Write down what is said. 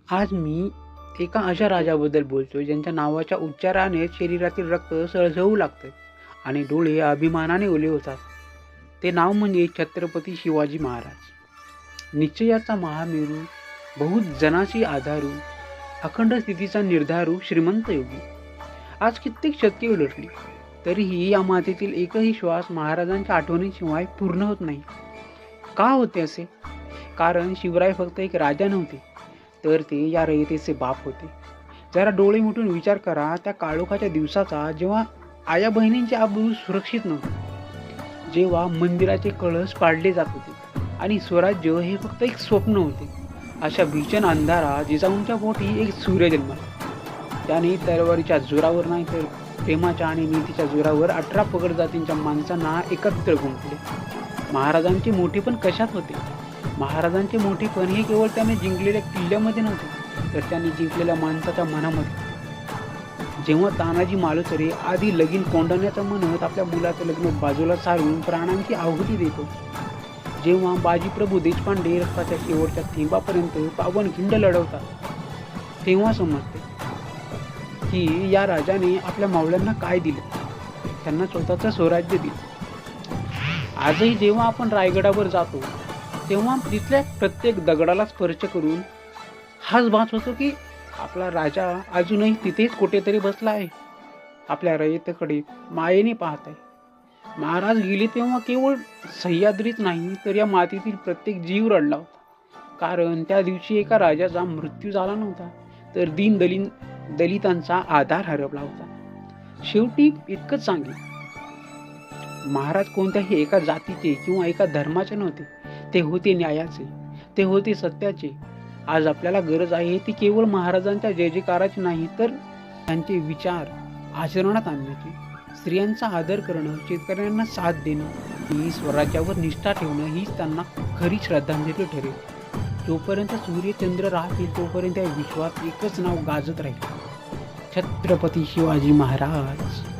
आज मी एका अशा राजाबद्दल बोलतोय ज्यांच्या नावाच्या उच्चाराने शरीरातील रक्त सळसळू लागतं आणि डोळे अभिमानाने ओले होतात. ते नाव म्हणजे छत्रपती शिवाजी महाराज. निश्चयाचा महामेरू, बहुत जनाची आधारू, अखंड स्थितीचा निर्धारू, श्रीमंत योगी. आज कित्येक शतके उलटली तरीही या मातेतील एकही श्वास महाराजांच्या आठवणीशिवाय पूर्ण होत नाही. का होते असे? कारण शिवराय फक्त एक राजा नव्हते, तर ते या रयतेचे बाप होते. जरा डोळे मिटून विचार करा त्या काळोखाच्या दिवसाचा, जेव्हा आया बहिणींचे आबरू सुरक्षित नव्हते, जेव्हा मंदिराचे कळस पाडले जात होते आणि स्वराज्य हे फक्त एक स्वप्न होते. अशा भीषण अंधारात जिजाऊंच्या पोटी एक सूर्य जन्माला. त्याने तलवारीच्या जोरावर नाही तर प्रेमाच्या आणि नीतीच्या जोरावर 18 पगड जातींच्या माणसांना एकत्र गुंफले. महाराजांचे मोठेपण कशात होते? महाराजांचे मोठेपण हे केवळ त्याने जिंकलेल्या किल्ल्यामध्ये नव्हते, तर त्यांनी जिंकलेल्या माणसाच्या मनामध्ये. जेव्हा तानाजी मालुसरे आधी लगीन कोंडण्याचं म्हणत आपल्या मुलाचं लग्न बाजूला सारून प्राणांची आहुती देतो, जेव्हा बाजीप्रभू देशपांडे रक्ताच्या शेवटच्या थेंबापर्यंत पावनखिंड लढवतात, तेव्हा समजते की या राजाने आपल्या मावळ्यांना काय दिलं. त्यांना स्वतःचं स्वराज्य दिलं. आजही जेव्हा आपण रायगडावर जातो तेव्हा तिथल्या प्रत्येक दगडाला स्पर्श करून हाच भास होतो की आपला राजा अजूनही तिथेच कुठेतरी बसला आहे, आपल्या रयतेकडे मायेने पाहत आहे. महाराज गेले तेव्हा केवळ सह्याद्रीच नाही तर या मातीतील प्रत्येक जीव रडला होता. कारण त्या दिवशी एका राजाचा मृत्यू झाला नव्हता, तर दलितांचा आधार हरपला होता. शेवटी इतकंच सांगेल, महाराज कोणत्याही एका जातीचे किंवा एका धर्माचे नव्हते. ते होते न्यायाचे, ते होते सत्याचे. आज आपल्याला गरज आहे ती केवळ महाराजांच्या जय जयकाराची नाही, तर त्यांचे विचार आचरणात आणण्याची. स्त्रियांचा आदर करणं, शेतकऱ्यांना साथ देणं, ही स्वराज्यावर निष्ठा ठेवणं हीच त्यांना खरी श्रद्धांजली ठरेल. जोपर्यंत सूर्यचंद्र राहतील तोपर्यंत या विश्वात एकच नाव गाजत राहील, छत्रपती शिवाजी महाराज.